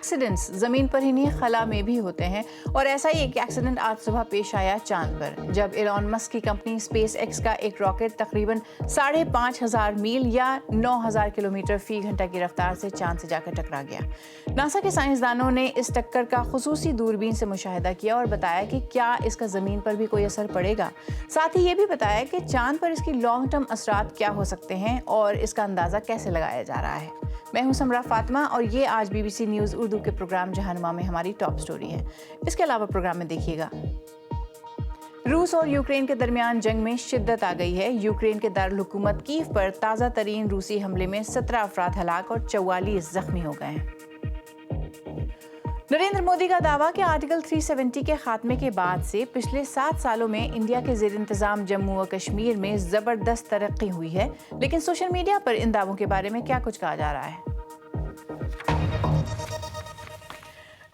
Accidents زمین پر ہی نہیں خلا میں بھی ہوتے ہیں، اور ایسا ہی ایک ایکسیڈنٹ آج صبح پیش آیا چاند پر، جب ایلون مسک کی کمپنی اسپیس ایکس کا ایک راکٹ تقریباً 5,500 میل یا 9,000 کلومیٹر فی گھنٹہ کی رفتار سے چاند سے جا کر ٹکرا گیا۔ ناسا کے سائنسدانوں نے اس ٹکر کا خصوصی دوربین سے مشاہدہ کیا اور بتایا کہ کیا اس کا زمین پر بھی کوئی اثر پڑے گا۔ ساتھ ہی یہ بھی بتایا کہ چاند پر اس کی لانگ ٹرم اثرات کیا ہو سکتے ہیں اور اس کا اندازہ کیسے لگایا جا رہا ہے۔ میں ہوں سمرا فاطمہ اور یہ آج بی بی سی نیوز اردو کے پروگرام جہانما میں ہماری ٹاپ سٹوری ہے۔ اس کے علاوہ پروگرام میں دیکھیے گا، روس اور یوکرین کے درمیان جنگ میں شدت آ گئی ہے۔ یوکرین کے دارالحکومت کیف پر تازہ ترین روسی حملے میں 17 افراد ہلاک اور 44 زخمی ہو گئے ہیں۔ نریندر مودی کا دعویٰ کہ آرٹیکل 370 کے خاتمے کے بعد سے پچھلے 7 سالوں میں انڈیا کے زیر انتظام جموں و کشمیر میں زبردست ترقی ہوئی ہے، لیکن سوشل میڈیا پر ان دعووں کے بارے میں کیا کچھ کہا جا رہا ہے۔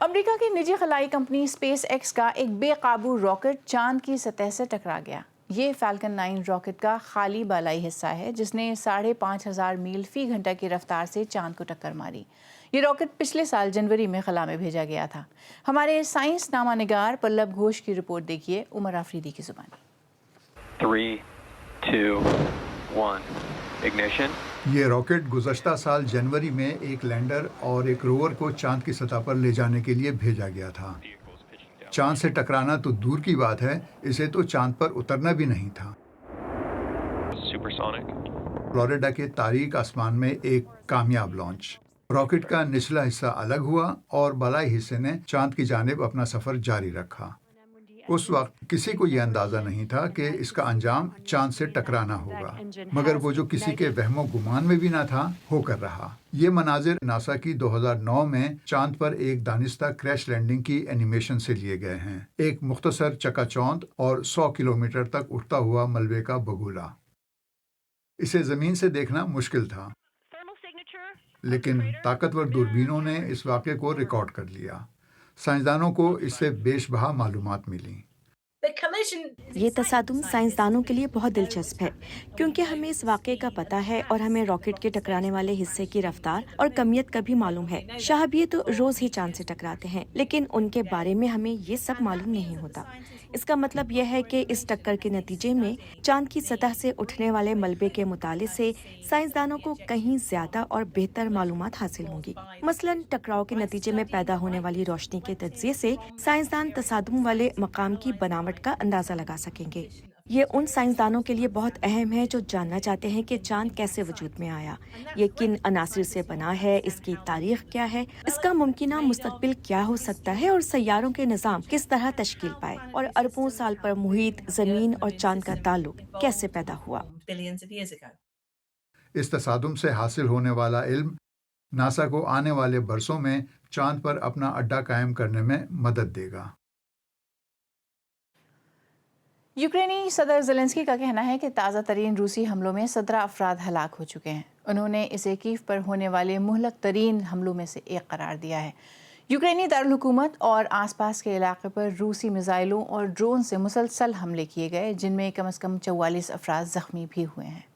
امریکہ کی نجی خلائی کمپنی اسپیس ایکس کا ایک بے قابو راکٹ چاند کی سطح سے ٹکرا گیا۔ یہ فالکن 9 راکٹ کا خالی بالائی حصہ ہے جس نے 5,500 میل فی گھنٹہ کی رفتار سے چاند کو ٹکر ماری۔ یہ راکٹ پچھلے سال جنوری میں خلا میں بھیجا گیا تھا۔ ہمارے سائنس نامہ نگار پلب گھوش کی رپورٹ دیکھیے عمر آفریدی کی زبانی۔ 3، 2، 1 Ignition۔ یہ راکٹ گزشتہ سال جنوری میں ایک لینڈر اور ایک روور کو چاند کی سطح پر لے جانے کے لیے بھیجا گیا تھا۔ چاند سے ٹکرانا تو دور کی بات ہے، اسے تو چاند پر اترنا بھی نہیں تھا۔ فلوریڈا کے تاریک آسمان میں ایک کامیاب لانچ۔ راکٹ کا نچلا حصہ الگ ہوا اور بالائی حصے نے چاند کی جانب اپنا سفر جاری رکھا۔ اس وقت کسی کو یہ اندازہ نہیں تھا کہ اس کا انجام چاند سے ٹکرانا ہوگا، مگر وہ جو کسی کے وہم و گمان میں بھی نہ تھا ہو کر رہا۔ یہ مناظر ناسا کی 2009 میں چاند پر ایک دانستہ کریش لینڈنگ کی اینیمیشن سے لیے گئے ہیں۔ ایک مختصر چکا چوند اور 100 کلومیٹر تک اٹھتا ہوا ملبے کا بگولا۔ اسے زمین سے دیکھنا مشکل تھا، لیکن طاقتور دوربینوں نے اس واقعے کو ریکارڈ کر لیا۔ سائنسدانوں کو اس سے بیش بہا معلومات ملی۔ یہ تصادم سائنسدانوں کے لیے بہت دلچسپ ہے کیونکہ ہمیں اس واقعے کا پتہ ہے اور ہمیں راکٹ کے ٹکرانے والے حصے کی رفتار اور کمیت کا بھی معلوم ہے۔ شہاب یہ تو روز ہی چاند سے ٹکراتے ہیں، لیکن ان کے بارے میں ہمیں یہ سب معلوم نہیں ہوتا۔ اس کا مطلب یہ ہے کہ اس ٹکر کے نتیجے میں چاند کی سطح سے اٹھنے والے ملبے کے مطالعے سے سائنسدانوں کو کہیں زیادہ اور بہتر معلومات حاصل ہوں گی۔ مثلاً ٹکراؤ کے نتیجے میں پیدا ہونے والی روشنی کے تجزیے سے سائنسدان تصادم والے مقام کی بناوٹ کا اندازہ لگا سکیں گے۔ یہ ان سائنسدانوں کے لیے بہت اہم ہے جو جاننا چاہتے ہیں کہ چاند کیسے وجود میں آیا، یہ کن عناصر سے بنا ہے، اس کی تاریخ کیا ہے، اس کا ممکنہ مستقبل کیا ہو سکتا ہے اور سیاروں کے نظام کس طرح تشکیل پائے، اور اربوں سال پر محیط، زمین اور چاند کا تعلق کیسے پیدا ہوا۔ اس تصادم سے حاصل ہونے والا علم ناسا کو آنے والے برسوں میں چاند پر اپنا اڈا قائم کرنے میں مدد دے گا۔ یوکرینی صدر زیلنسکی کا کہنا ہے کہ تازہ ترین روسی حملوں میں 17 افراد ہلاک ہو چکے ہیں۔ انہوں نے اسے کیف پر ہونے والے مہلک ترین حملوں میں سے ایک قرار دیا ہے۔ یوکرینی دارالحکومت اور آس پاس کے علاقے پر روسی میزائلوں اور ڈرون سے مسلسل حملے کیے گئے، جن میں کم از کم 44 افراد زخمی بھی ہوئے ہیں۔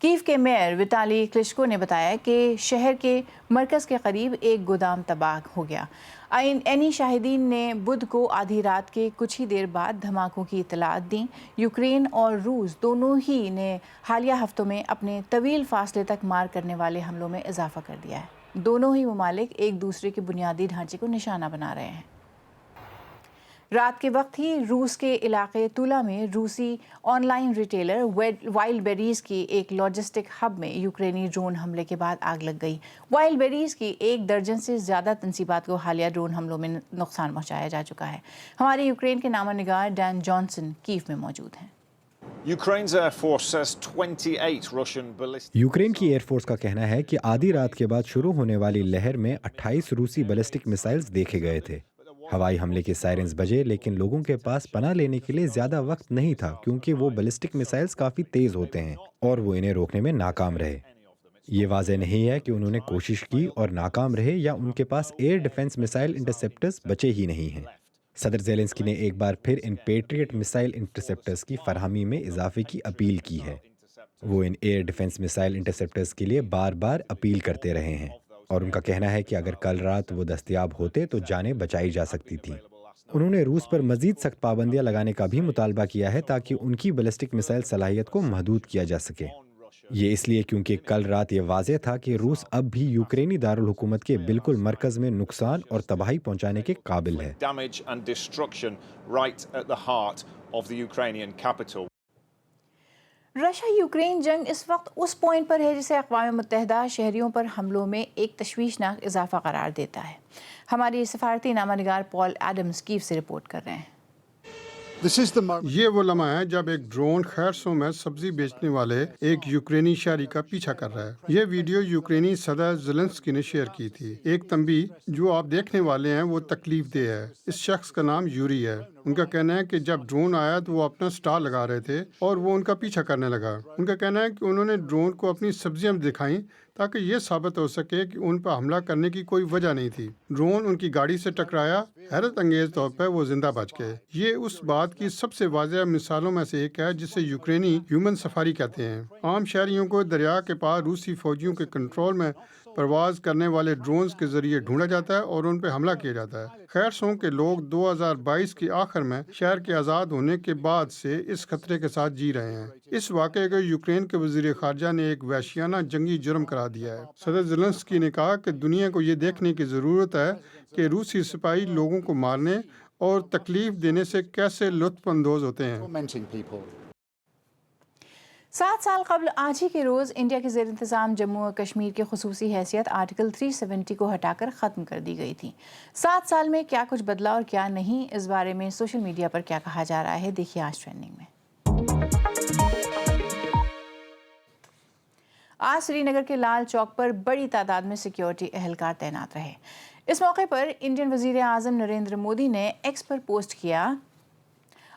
کیف کے میئر ویٹالی کلشکو نے بتایا کہ شہر کے مرکز کے قریب ایک گودام تباہ ہو گیا۔ عینی شاہدین نے بدھ کو آدھی رات کے کچھ ہی دیر بعد دھماکوں کی اطلاعات دیں۔ یوکرین اور روس دونوں ہی نے حالیہ ہفتوں میں اپنے طویل فاصلے تک مار کرنے والے حملوں میں اضافہ کر دیا ہے۔ دونوں ہی ممالک ایک دوسرے کے بنیادی ڈھانچے کو نشانہ بنا رہے ہیں۔ رات کے وقت ہی روس کے علاقے تولا میں روسی online retailer Wildberries کی ایک لاجسٹک ہب میں یوکرینی ڈرون حملے کے بعد آگ لگ گئی۔ وائلڈ بیریز کی 1 درجن سے زیادہ تنصیبات کو حالیہ ڈرون حملوں میں نقصان پہنچایا جا چکا ہے۔ ہمارے یوکرین کے نامہ نگار ڈین جانسن کیف میں موجود ہیں۔ یوکرین کی ایئر فورس کا کہنا ہے کہ آدھی رات کے بعد شروع ہونے والی لہر میں 28 روسی بیلسٹک میسائلز دیکھے گئے تھے۔ ہوائی حملے کے سائرنز بجے، لیکن لوگوں کے پاس پناہ لینے کے لیے زیادہ وقت نہیں تھا کیونکہ وہ بیلسٹک میسائلز کافی تیز ہوتے ہیں اور وہ انہیں روکنے میں ناکام رہے۔ یہ واضح نہیں ہے کہ انہوں نے کوشش کی اور ناکام رہے یا ان کے پاس ایئر ڈیفنس میسائل انٹرسیپٹرز بچے ہی نہیں ہیں۔ صدر زیلنسکی نے ایک بار پھر ان پیٹریٹ میسائل انٹرسیپٹرز کی فراہمی میں اضافے کی اپیل کی ہے۔ وہ ان ایئر ڈیفنس میسائل انٹرسیپٹرز کے لیے بار بار اپیل کرتے رہے ہیں۔ اور ان کا کہنا ہے کہ اگر کل رات وہ دستیاب ہوتے تو جانیں بچائی جا سکتی تھیں۔ انہوں نے روس پر مزید سخت پابندیاں لگانے کا بھی مطالبہ کیا ہے تاکہ ان کی بیلسٹک میزائل صلاحیت کو محدود کیا جا سکے۔ یہ اس لیے کیونکہ کل رات یہ واضح تھا کہ روس اب بھی یوکرینی دارالحکومت کے بالکل مرکز میں نقصان اور تباہی پہنچانے کے قابل ہے۔ رشیا یوکرین جنگ اس وقت اس پوائنٹ پر ہے جسے اقوام متحدہ شہریوں پر حملوں میں ایک تشویشناک اضافہ قرار دیتا ہے۔ ہماری سفارتی نامہ نگار پال ایڈمز کیف سے رپورٹ کر رہے ہیں۔ یہ وہ لمحہ ہے جب ایک ڈرون خیرسوں میں سبزی بیچنے والے ایک یوکرینی شہری کا پیچھا کر رہا ہے۔ یہ ویڈیو یوکرینی صدر زیلنسکی نے شیئر کی تھی۔ ایک تنبیہ جو آپ دیکھنے والے ہیں وہ تکلیف دہ ہے۔ اس شخص کا نام یوری ہے۔ ان کا کہنا ہے کہ جب ڈرون آیا تو وہ اپنا سٹال لگا رہے تھے اور وہ ان کا پیچھا کرنے لگا۔ ان کا کہنا ہے کہ انہوں نے ڈرون کو اپنی سبزیاں دکھائیں تاکہ یہ ثابت ہو سکے کہ ان پر حملہ کرنے کی کوئی وجہ نہیں تھی۔ ڈرون ان کی گاڑی سے ٹکرایا۔ حیرت انگیز طور پر وہ زندہ بچ گئے۔ یہ اس بات کی سب سے واضح مثالوں میں سے ایک ہے جسے یوکرینی ہیومن سفاری کہتے ہیں۔ عام شہریوں کو دریا کے پار روسی فوجیوں کے کنٹرول میں پرواز کرنے والے ڈرونز کے ذریعے ڈھونڈا جاتا ہے اور ان پہ حملہ کیا جاتا ہے۔ خیرسوں کے لوگ 2022 کے آخر میں شہر کے آزاد ہونے کے بعد سے اس خطرے کے ساتھ جی رہے ہیں۔ اس واقعے کو یوکرین کے وزیر خارجہ نے ایک وحشیانہ جنگی جرم قرار دیا ہے۔ صدر زیلنسکی نے کہا کہ دنیا کو یہ دیکھنے کی ضرورت ہے کہ روسی سپاہی لوگوں کو مارنے اور تکلیف دینے سے کیسے لطف اندوز ہوتے ہیں۔ 7 سال قبل آج ہی کے روز انڈیا کے زیر انتظام جموں و کشمیر کی خصوصی حیثیت آرٹیکل 370 کو ہٹا کر ختم کر دی گئی تھی۔ 7 سال میں کیا کچھ بدلا اور کیا نہیں، اس بارے میں سوشل میڈیا پر کیا کہا جا رہا ہے، دیکھیے آج ٹرینڈنگ میں۔ آج سری نگر کے لال چوک پر بڑی تعداد میں سیکیورٹی اہلکار تعینات رہے۔ اس موقع پر انڈین وزیر اعظم نریندر مودی نے ایکس پر پوسٹ کیا،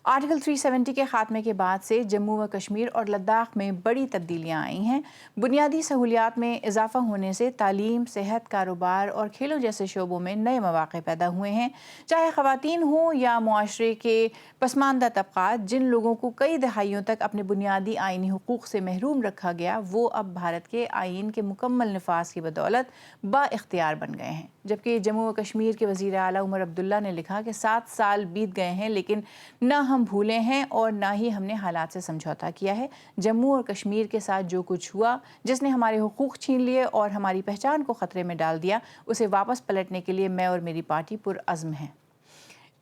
آرٹیکل 370 کے خاتمے کے بعد سے جموں و کشمیر اور لداخ میں بڑی تبدیلیاں آئی ہیں۔ بنیادی سہولیات میں اضافہ ہونے سے تعلیم، صحت، کاروبار اور کھیلوں جیسے شعبوں میں نئے مواقع پیدا ہوئے ہیں۔ چاہے خواتین ہوں یا معاشرے کے پسماندہ طبقات، جن لوگوں کو کئی دہائیوں تک اپنے بنیادی آئینی حقوق سے محروم رکھا گیا، وہ اب بھارت کے آئین کے مکمل نفاذ کی بدولت با اختیار بن گئے ہیں۔ جبکہ جموں و کشمیر کے وزیر اعلیٰ عمر عبداللہ نے لکھا کہ 7 سال بیت گئے ہیں لیکن نہ ہم بھولے ہیں اور نہ ہی ہم نے حالات سے سمجھوتا کیا ہے۔ جموں اور کشمیر کے ساتھ جو کچھ ہوا، جس نے ہمارے حقوق چھین لیے اور ہماری پہچان کو خطرے میں ڈال دیا، اسے واپس پلٹنے کے لیے میں اور میری پارٹی پرعزم ہیں۔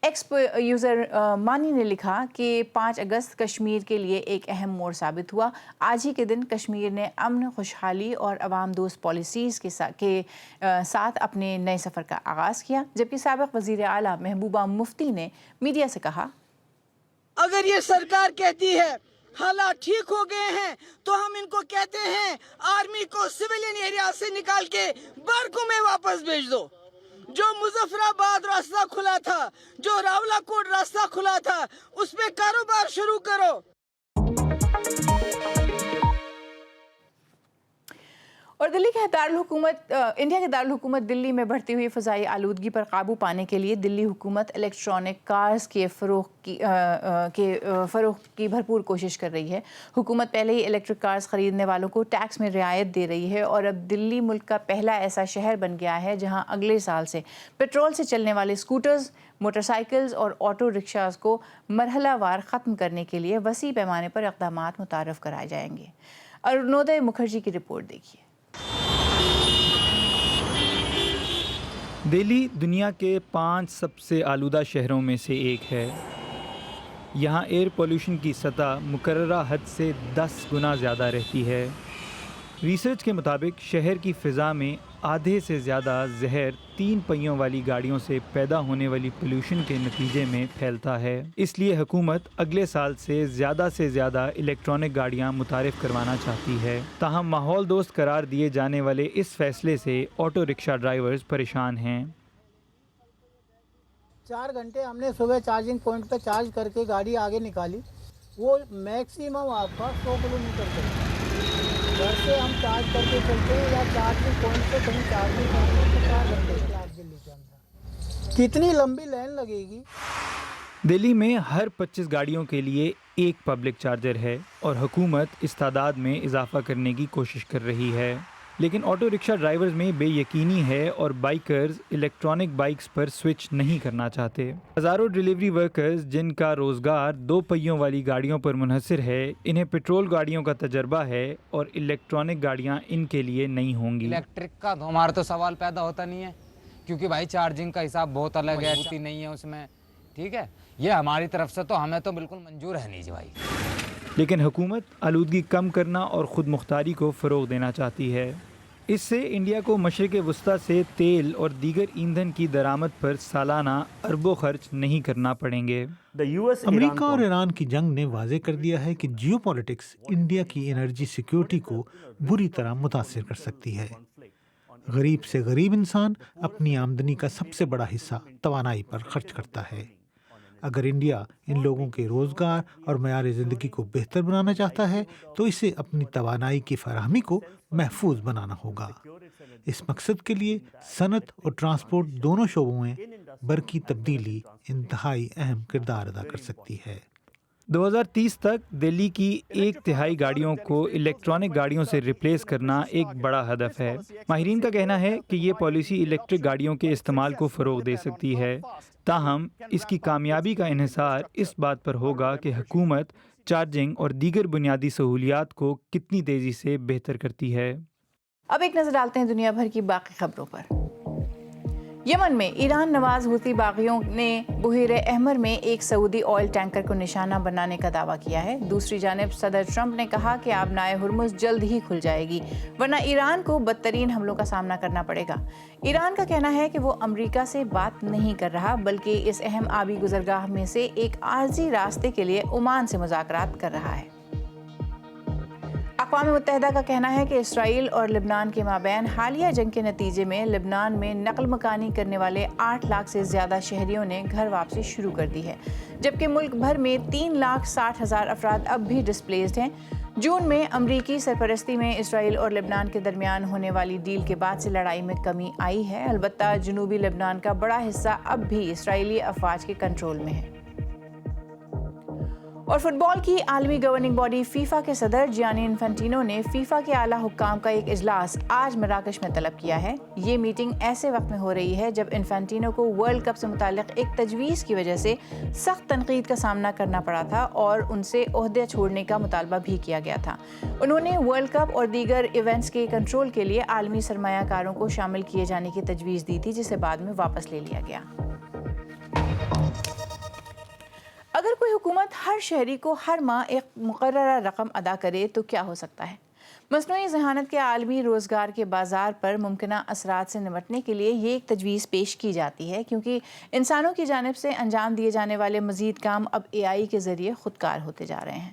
ایکس یوزر مانی نے لکھا کہ 5 اگست کشمیر کے لیے ایک اہم موڑ ثابت ہوا۔ آج ہی کے دن کشمیر نے امن، خوشحالی اور عوام دوست پالیسیز کے ساتھ اپنے نئے سفر کا آغاز کیا۔ جبکہ سابق وزیر اعلیٰ محبوبہ مفتی نے میڈیا سے کہا، اگر یہ سرکار کہتی ہے حالات ٹھیک ہو گئے ہیں تو ہم ان کو کہتے ہیں آرمی کو سویلین ایریا سے نکال کے بارکوں میں واپس بھیج دو۔ جو مظفر آباد راستہ کھلا تھا، جو راولا کوٹ راستہ کھلا تھا، اس پہ کاروبار شروع کرو۔ اور دلی کے انڈیا کے دارالحکومت دلی میں بڑھتی ہوئی فضائی آلودگی پر قابو پانے کے لیے دلی حکومت الیکٹرانک کارز کے فروغ کی بھرپور کوشش کر رہی ہے۔ حکومت پہلے ہی الیکٹرک کارز خریدنے والوں کو ٹیکس میں رعایت دے رہی ہے اور اب دلی ملک کا پہلا ایسا شہر بن گیا ہے جہاں اگلے سال سے پیٹرول سے چلنے والے اسکوٹرز، موٹر سائیکلز اور آٹو رکشاز کو مرحلہ وار ختم کرنے کے لیے وسیع پیمانے پر اقدامات متعارف کرائے جائیں گے۔ ارونودے مکھرجی کی رپورٹ دیکھیے۔ دہلی دنیا کے 5 سب سے آلودہ شہروں میں سے ایک ہے۔ یہاں ایئر پولیوشن کی سطح مقررہ حد سے 10 گنا زیادہ رہتی ہے۔ ریسرچ کے مطابق شہر کی فضا میں آدھے سے زیادہ زہر 3 پہیوں والی گاڑیوں سے پیدا ہونے والی پولیوشن کے نتیجے میں پھیلتا ہے۔ اس لیے حکومت اگلے سال سے زیادہ الیکٹرانک گاڑیاں متعارف کروانا چاہتی ہے۔ تاہم ماحول دوست قرار دیے جانے والے اس فیصلے سے آٹو رکشہ ڈرائیورز پریشان ہیں۔ 4 گھنٹے ہم نے صبح چارجنگ پوائنٹ پہ چارج کر کے گاڑی آگے نکالی، وہ میکسیمم آپ کا 100 کلومیٹر تک۔ گھر سے ہم چارج کر کے چلتے ہیں یا چارجنگ پوائنٹ پہ کہیں چارج نہیں کرتے ہیں تو 4 گھنٹے دلی کے اندر کتنی لمبی لائن لگے گی۔ دلی میں ہر 25 گاڑیوں کے لیے ایک پبلک چارجر ہے اور حکومت اس تعداد میں اضافہ کرنے کی کوشش کر رہی ہے۔ لیکن آٹو رکشہ ڈرائیورز میں بے یقینی ہے اور بائکرز الیکٹرانک بائکس پر سوئچ نہیں کرنا چاہتے۔ ہزاروں ڈیلیوری ورکرز جن کا روزگار 2 پہیوں والی گاڑیوں پر منحصر ہے، انہیں پیٹرول گاڑیوں کا تجربہ ہے اور الیکٹرانک گاڑیاں ان کے لیے نہیں ہوں گی۔ الیکٹرک کا تو ہمارا تو سوال پیدا ہوتا نہیں ہے، کیونکہ بھائی چارجنگ کا حساب بہت الگ ہے، نہیں ہے اس میں، ٹھیک ہے، یہ ہماری طرف سے تو ہمیں تو بالکل منظور ہے نہیں جی بھائی۔ لیکن حکومت آلودگی کم کرنا اور خود مختاری کو فروغ دینا چاہتی ہے۔ اس سے انڈیا کو مشرق وسطیٰ سے تیل اور دیگر ایندھن کی درآمد پر سالانہ اربوں خرچ نہیں کرنا پڑیں گے۔ امریکہ اور ایران کی جنگ نے واضح کر دیا ہے کہ جیو پالیٹکس انڈیا کی انرجی سیکیورٹی کو بری طرح متاثر کر سکتی ہے۔ غریب سے غریب انسان اپنی آمدنی کا سب سے بڑا حصہ توانائی پر خرچ کرتا ہے۔ اگر انڈیا ان لوگوں کے روزگار اور معیار زندگی کو بہتر بنانا چاہتا ہے تو اسے اپنی توانائی کی فراہمی کو محفوظ بنانا ہوگا۔ اس مقصد کے لیے صنعت اور ٹرانسپورٹ دونوں شعبوں میں برقی تبدیلی انتہائی اہم کردار ادا کر سکتی ہے۔ 2030 تک دلی کی 1/3 گاڑیوں کو الیکٹرانک گاڑیوں سے ریپلیس کرنا ایک بڑا ہدف ہے۔ ماہرین کا کہنا ہے کہ یہ پالیسی الیکٹرک گاڑیوں کے استعمال کو فروغ دے سکتی ہے، تاہم اس کی کامیابی کا انحصار اس بات پر ہوگا کہ حکومت چارجنگ اور دیگر بنیادی سہولیات کو کتنی تیزی سے بہتر کرتی ہے۔ اب ایک نظر ڈالتے ہیں دنیا بھر کی باقی خبروں پر۔ یمن میں ایران نواز حوثی باغیوں نے بحیر احمر میں ایک سعودی آئل ٹینکر کو نشانہ بنانے کا دعویٰ کیا ہے۔ دوسری جانب صدر ٹرمپ نے کہا کہ آبنائے ہرمز جلد ہی کھل جائے گی، ورنہ ایران کو بدترین حملوں کا سامنا کرنا پڑے گا۔ ایران کا کہنا ہے کہ وہ امریکہ سے بات نہیں کر رہا، بلکہ اس اہم آبی گزرگاہ میں سے ایک عارضی راستے کے لیے عمان سے مذاکرات کر رہا ہے۔ اقوام متحدہ کا کہنا ہے کہ اسرائیل اور لبنان کے مابین حالیہ جنگ کے نتیجے میں لبنان میں نقل مکانی کرنے والے 8 لاکھ سے زیادہ شہریوں نے گھر واپسی شروع کر دی ہے، جبکہ ملک بھر میں 3,60,000 افراد اب بھی ڈسپلیسڈ ہیں۔ جون میں امریکی سرپرستی میں اسرائیل اور لبنان کے درمیان ہونے والی ڈیل کے بعد سے لڑائی میں کمی آئی ہے، البتہ جنوبی لبنان کا بڑا حصہ اب بھی اسرائیلی افواج کے کنٹرول میں ہے۔ اور فٹ بال کی عالمی گورننگ باڈی فیفا کے صدر جیانی انفینٹینو نے فیفا کے اعلیٰ حکام کا ایک اجلاس آج مراکش میں طلب کیا ہے۔ یہ میٹنگ ایسے وقت میں ہو رہی ہے جب انفینٹینو کو ورلڈ کپ سے متعلق ایک تجویز کی وجہ سے سخت تنقید کا سامنا کرنا پڑا تھا اور ان سے عہدہ چھوڑنے کا مطالبہ بھی کیا گیا تھا۔ انہوں نے ورلڈ کپ اور دیگر ایونٹس کے کنٹرول کے لیے عالمی سرمایہ کاروں کو شامل کیے جانے کی تجویز دی تھی، جسے بعد میں واپس لے لیا گیا۔ اگر کوئی حکومت ہر شہری کو ہر ماہ ایک مقررہ رقم ادا کرے تو کیا ہو سکتا ہے؟ مصنوعی ذہانت کے عالمی روزگار کے بازار پر ممکنہ اثرات سے نمٹنے کے لیے یہ ایک تجویز پیش کی جاتی ہے، کیونکہ انسانوں کی جانب سے انجام دیے جانے والے مزید کام اب AI کے ذریعے خودکار ہوتے جا رہے ہیں۔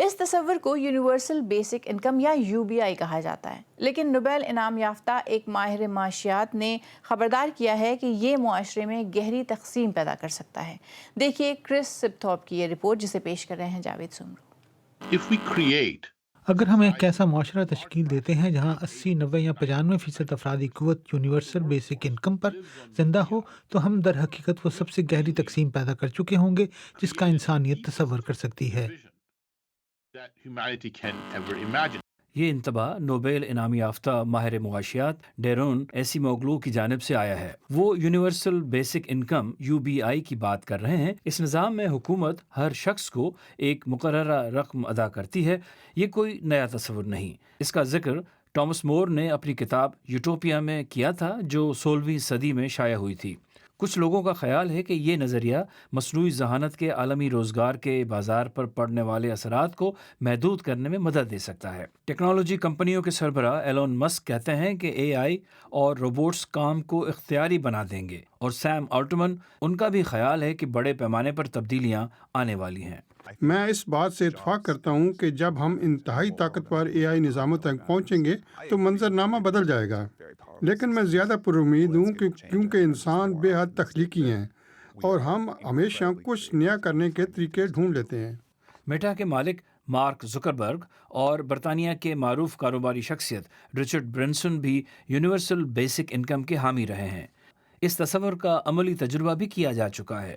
اس تصور کو یونیورسل بیسک انکم یا UBI کہا جاتا ہے، لیکن نوبیل انعام یافتہ ایک ماہر معاشیات نے خبردار کیا ہے کہ یہ معاشرے میں گہری تقسیم پیدا کر سکتا ہے۔ دیکھیے کرس سبتھوپ کی یہ رپورٹ، جسے پیش کر رہے ہیں جاوید سمرو۔ اگر ہم ایک ایسا معاشرہ تشکیل دیتے ہیں جہاں 80، 90 یا 95% افرادی قوت یونیورسل بیسک انکم پر زندہ ہو، تو ہم در حقیقت وہ سب سے گہری تقسیم پیدا کر چکے ہوں گے جس کا انسانیت تصور کر سکتی ہے۔ یہ انتباہ نوبیل انعام یافتہ ماہر معاشیات ڈیرون ایسیموگلو کی جانب سے آیا ہے۔ وہ یونیورسل بیسک انکم UBI کی بات کر رہے ہیں۔ اس نظام میں حکومت ہر شخص کو ایک مقررہ رقم ادا کرتی ہے۔ یہ کوئی نیا تصور نہیں۔ اس کا ذکر ٹامس مور نے اپنی کتاب یوٹوپیا میں کیا تھا، جو 16ویں صدی میں شائع ہوئی تھی۔ کچھ لوگوں کا خیال ہے کہ یہ نظریہ مصنوعی ذہانت کے عالمی روزگار کے بازار پر پڑنے والے اثرات کو محدود کرنے میں مدد دے سکتا ہے۔ ٹیکنالوجی کمپنیوں کے سربراہ ایلون مسک کہتے ہیں کہ AI اور روبوٹس کام کو اختیاری بنا دیں گے، اور سیم آلٹمن، ان کا بھی خیال ہے کہ بڑے پیمانے پر تبدیلیاں آنے والی ہیں۔ میں اس بات سے اتفاق کرتا ہوں کہ جب ہم انتہائی طاقتور AI نظاموں تک پہنچیں گے تو منظرنامہ بدل جائے گا، لیکن میں زیادہ پر امید ہوں کہ کیونکہ انسان بے حد تخلیقی ہیں اور ہم ہمیشہ کچھ نیا کرنے کے طریقے ڈھونڈ لیتے ہیں۔ میٹا کے مالک مارک زکربرگ اور برطانیہ کے معروف کاروباری شخصیت رچرڈ برنسن بھی یونیورسل بیسک انکم کے حامی رہے ہیں۔ اس تصور کا عملی تجربہ بھی کیا جا چکا ہے۔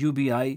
UBI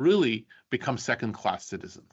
really become second class citizens.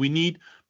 We need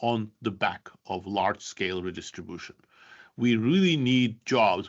On the back of large scale redistribution. We really need jobs.